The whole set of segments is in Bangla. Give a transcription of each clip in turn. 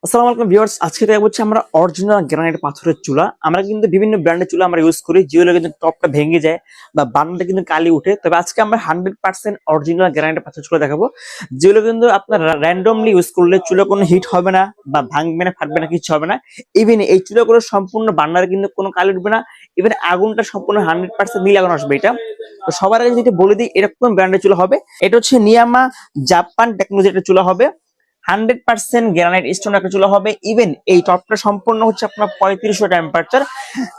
আসসালামু আলাইকুম ভিউয়ার্স, আজকে দেখা হচ্ছে আমরা অরিজিনাল গ্রানাইট পাথরের চুলা। আমরা কিন্তু বিভিন্ন ব্র্যান্ডের চুলা আমরা ইউজ করি, যেগুলো কিন্তু টপটা ভেঙে যায় বা বান্নাটা কিন্তু কালি উঠে। তবে আজকে আমরা 100% অরিজিনাল গ্রানাইট পাথরের চুলা দেখাবো, যেগুলো কিন্তু আপনার র্যান্ডমলি ইউজ করলে চুলা কোনো হিট হবে না বা ভাঙবে না, ফাটবে না, কিছু হবে না। ইভেন এই চুলাগুলো সম্পূর্ণ বান্নারে কিন্তু কোনো কালি উঠবে না। ইভেন আগুনটা সম্পূর্ণ 100% নীল আগুন আসবে। এটা তো সবার আগে যদি বলে দিই, এরকম ব্র্যান্ডের চুলা হবে। এটা হচ্ছে নিয়ামা জাপান টেকনোলজি একটা চুলা হবে। 100% গ্রানাইট স্টোন একটা চুলা হবে। ইভেন এই টপটা সম্পূর্ণ হচ্ছে আপনার 3500 টেম্পারেচার,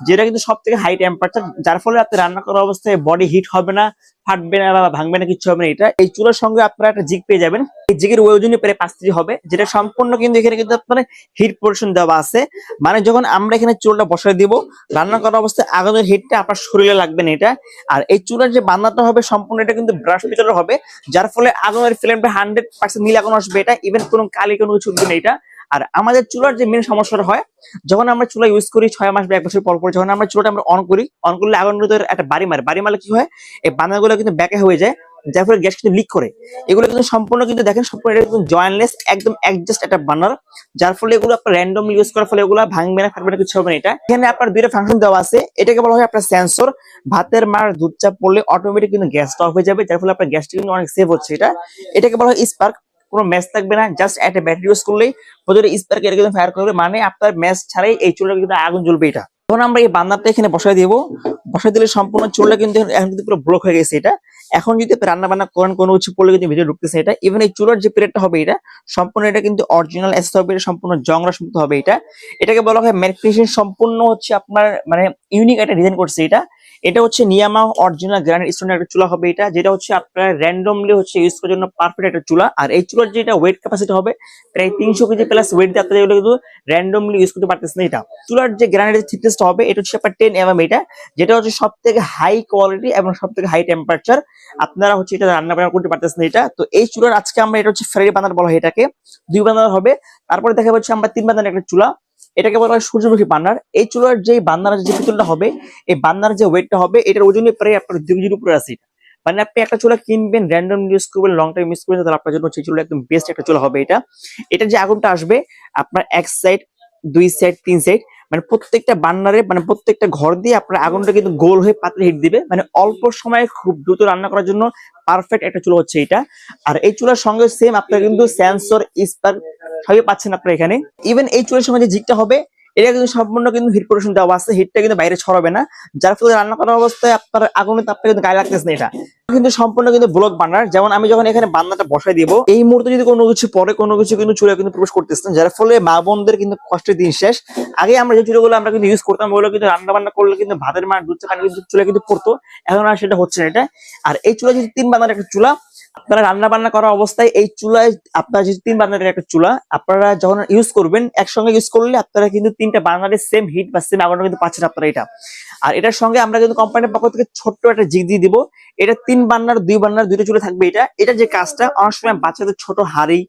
যেটা কিন্তু সব থেকে হাই টেম্পারেচার, যার ফলে আপনি রান্না করার অবস্থায় বডি হিট হবে না, ফাটবে না বা ভাঙবে না, কিছু হবে না। এটা এই চুলার সঙ্গে আপনারা একটা জিগ পেয়ে যাবেন। এই জিগের ওজনই প্রায় 5 কেজি হবে, যেটা সম্পূর্ণ কিন্তু এখানে কিন্তু আপনার হিট পোর্শন দেওয়া আছে। মানে যখন আমরা এখানে চুলাটা বসায় দিব, রান্না করার অবস্থায় আগুনের হিটটা আপনার শরীরে লাগবে না এটা। আর এই চুলার যে বান্নাটা হবে সম্পূর্ণ এটা কিন্তু ব্রাশ পিতলের হবে, যার ফলে আগুনের ফ্লেমটা 100% নীল আগুন আসবে। এটা ইভেন কোনো কালি কোনো কিছু উঠবে না এটা। আর আমাদের চুলার যে মেন সমস্যাটা হয়, যখন আমরা চুলা ইউজ করি 6 মাস বা 1 বছর পর পর, যখন আমরা চুলাটা অন করি, অন করলে আগুনের ভিতরে একটা বাড়ি মারলে কি হয়, এই বান্নাগুলো কিন্তু ব্যাকে হয়ে যায়, যার ফলে গ্যাস কিন্তু লিক করে। এগুলো কিন্তু সম্পূর্ণ কিন্তু দেখেন সম্পূর্ণ এটা কিন্তু জয়েন্টলেস, একদম অ্যাডজাস্ট একটা বার্নার, যার ফলে এগুলো আপনার র্যান্ডমলি ইউজ করার ফলে এগুলো ভাঙবে না, ফাটবে না, কিছু হবে না। এটা এখানে আপনার দুইটা ফাংশন দেওয়া আছে। এটাকে বলা হয় আপনার সেন্সর। ভাতের মার দুধ চাপ পড়লে অটোমেটিক কিন্তু গ্যাসটা অফ হয়ে যাবে, যার ফলে আপনার গ্যাসটা কিন্তু অনেক সেভ হচ্ছে। এটাকে বলা হয় স্পার্ক। কোনো ম্যাচ থাকবে না, জাস্ট একটা ব্যাটারি ইউজ করলেই প্রতিটা স্পার্ক এটা কিন্তু ফায়ার করবে, মানে আপনার ম্যাচ ছাড়াই এই চুলাটা কিন্তু আগুন জ্বলবে। এটা যখন আমরা এই বান্নারটা এখানে বসাই দিব, বসাই দিলে সম্পূর্ণ চুলটা কিন্তু এখন কিন্তু পুরো ব্লক হয়ে গেছে। এটা এখন যদি রান্না বান্না করেন, কোনো কিছু পড়লে কিন্তু ভিতরে ঢুকতেছে এটা। ইভেন এই চুলার যে প্লেটটা হবে এটা সম্পূর্ণ এটা কিন্তু অরিজিনাল এস হবে, এটা সম্পূর্ণ জং মুক্ত হবে। এটাকে বলা হয় ম্যাট ফিনিশিং, সম্পূর্ণ হচ্ছে আপনার মানে ইউনিক একটা ডিজাইন করছে এটা। এটা হচ্ছে নিয়ামা অরিজিনাল গ্রানাইট স্টোনের একটা চুলা হবে এটা, যেটা হচ্ছে আপনার র্যান্ডমলি হচ্ছে ইউজ করার জন্য পারফেক্ট একটা চুলা। আর এই চুলার যেটা ওয়েট ক্যাপাসিটি হবে প্রায় 300 কেজি প্লাস ওয়েট দিয়ে আপনারা কিন্তু র্যান্ডমলি ইউজ করতে পারতেছেন না। এটা চুলার যে গ্রানাইটের থিকনেসটা হবে এটা হচ্ছে আপনার 10 mm। এটা যেটা হচ্ছে সব থেকে হাই কোয়ালিটি এবং সব থেকে হাই টেম্পারেচার, আপনারা হচ্ছে এটা রান্না বান্না করতে পারতেছেন এটা। তো এই চুলার আজকে আমরা, এটা হচ্ছে ফ্রাই বার্নার বলা হয় এটাকে, 2 বার্নার হবে। তারপরে দেখা যাচ্ছে আমরা 3 বার্নার একটা চুলা, এটাকে বলা হয় সূর্যমুখী বার্নার। এই চুলার যে বার্নার যে পিতলটা হবে, এই বার্নার যে ওয়েটটা হবে, এটার ওজনই প্রায় আপনার 2 কেজির উপরে আছে। মানে আপনি একটা চুলা কিনবেন, র্যান্ডম ইউজ করবেন, লং টাইম ইউজ করবেন, তাহলে আপনার জন্য সেই চুলা একদম বেস্ট একটা চুলা হবে এটা। এটা যে আগুনটা আসবে আপনার এক সাইড, 2 সাইড, 3 সাইড, মানে প্রত্যেকটা বার্নারে, মানে প্রত্যেকটা ঘর দিয়ে আপনার আগুনটা কিন্তু গোল হয়ে পাতলে হিট দিবে, মানে অল্প সময়ে খুব দ্রুত রান্না করার জন্য পারফেক্ট একটা চুলা হচ্ছে এটা। আর এই চুলার সঙ্গে সেম আপনার কিন্তু সেন্সর, স্পার্ক সবই পাচ্ছেন আপনার এখানে। ইভেন এই চুলার সময় যে জিগটা হবে, এটা কিন্তু সম্পূর্ণ কিন্তু হিট প্রোটেকশন দেওয়া আছে, হিটটা কিন্তু বাইরে ছড়াবে না, যার ফলে রান্না করার অবস্থায় আপনার আগুনের তাপটা কিন্তু গায়ে লাগতেছে না। এটা কিন্তু সম্পূর্ণ কিন্তু ব্লক বার্নার। যেমন আমি যখন এখানে বান্নাটা বসাই দিব, এই মুহূর্তে যদি কোনো কিছু পরে কোনো কিছু কিন্তু চুলা কিন্তু প্রবেশ করতেছে না, যার ফলে মা বোনদের কিন্তু কষ্টের দিন শেষ। আগে আমরা যে চুলাগুলো আমরা কিন্তু ইউজ করতাম, ওগুলো কিন্তু রান্না বান্না করলে কিন্তু ভাতের মার দুধ চা পানি কিন্তু চুলা কিন্তু পড়তো, এখন আর সেটা হচ্ছে না এটা। আর এই চুলা যদি 3 বার্নার একটা চুলা, আপনারা রান্না বান্না করা অবস্থায় এই চুলায় আপনারা যদি 3 বার্নারের একটা চুলা আপনারা যখন ইউজ করবেন, একসঙ্গে ইউজ করলে আপনারা কিন্তু 3টা বার্নারের সেম হিট বা সেম আগুনটা কিন্তু পাচ্ছেন আপনারা এটা। আর এটার সঙ্গে আমরা কিন্তু কোম্পানির পক্ষ থেকে ছোট্ট একটা জিগ দিয়ে দিব। এটা 3 বার্নার 2 বার্নার দুইটা চুলা থাকবে এটা। এটা যে কাজটা অনেক সময় বাচ্চাদের ছোট হাঁড়ি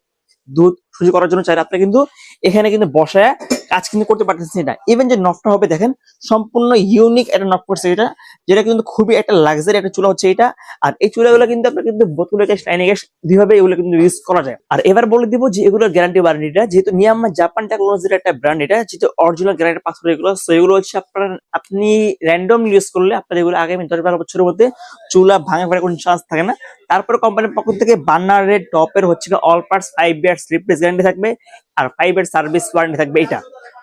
দুধ সুজি করার জন্য চাইলে আপনারা কিন্তু এখানে কিন্তু বসায় কাজ কিন্তু করতে পারতেছেন এটা। ইভেন যে নকটা হবে দেখেন সম্পূর্ণ ইউনিক একটা নক করছে এটা, যেটা কিন্তু খুবই একটা লাক্সারি একটা চুলা হচ্ছে এটা। আর এই চুলাগুলো কিন্তু আপনার কিন্তু বোতলে গ্যাস, লাইনে গ্যাস দুইভাবে এগুলো কিন্তু ইউজ করা যায়। আর এবার বলে দিব যে এগুলোর গ্যারান্টি ওয়ারেন্টিটা, যেহেতু নিয়ামা জাপান টেকনোলজির একটা ব্র্যান্ড, এটা যেহেতু অরিজিনাল গ্যারান্টি পাথর এগুলো, সো এগুলো হচ্ছে আপনার আপনি র্যান্ডম ইউজ করলে আপনার এগুলো আগামী 10-12 বছরের মধ্যে চুলা ভাঙা ভাঙার কোনো চান্স থাকে না। তারপরে কোম্পানির পক্ষ থেকে বার্নারের টপের হচ্ছে all parts 5 years replace guarantee থাকবে আর 5 ইয়ার সার্ভিস ওয়ারেন্টি থাকবে এটা।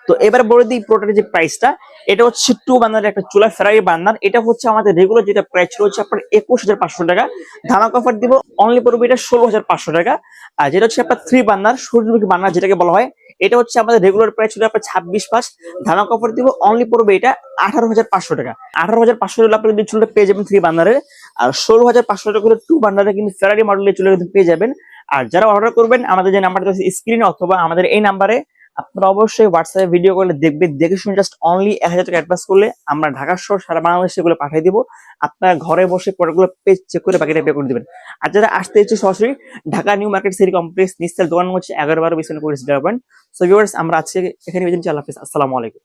তো এবার বলে দিই প্রোডাক্টের যে প্রাইসটা, এটা হচ্ছে 2 বার্নারের একটা চুলা ফেরারি বার্নার। এটা হচ্ছে আমাদের রেগুলার যেটা প্রাইস ছিল হচ্ছে আপনার 21,500 টাকা, ধামাকা অফার দিব অনলি পড়বে এটা 16,500 টাকা। আর যেটা হচ্ছে আপনার 3 বার্নার সূর্যমুখী বার্নার যেটাকে বলা হয়, এটা হচ্ছে আমাদের রেগুলার প্রাইস ছিল আপনার 26,500, ধামাকা অফার দিব অনলি পড়বে এটা 18,500 টাকা। 18,500 টাকা আপনি চুলাটা পেয়ে যাবেন 3 বার্নারের। আর 16,500 টাকা করে 2 বার্নারে কিন্তু ফেরারি মডেলের চুলা কিন্তু পেয়ে যাবেন। আর যারা অর্ডার করবেন আমাদের যে নাম্বারটা আছে স্ক্রিনে অথবা আমাদের এই নাম্বারে, আপনারা অবশ্যই হোয়াটসঅ্যাপে ভিডিও করলে দেখবেন, দেখে শুনে জাস্ট অনলি 1,000 টাকা অ্যাডভান্স করলে আমরা ঢাকা সহ সারা বাংলাদেশে এগুলো পাঠিয়ে দিব। আপনারা ঘরে বসে প্রোডাক্টগুলো পেজ চেক করে বাকিটা পে করে দিবেন। আর যারা আসতে ইচ্ছে সরাসরি Dhaka new market city complex নিচতলার দোকান হচ্ছে 11-12 বিছানা করে দেওয়া। সো ভিউয়ার্স, আমরা আজকে এখানে বিদায় নিচ্ছি। আল্লাহ হাফেজ, আসসালামু আলাইকুম।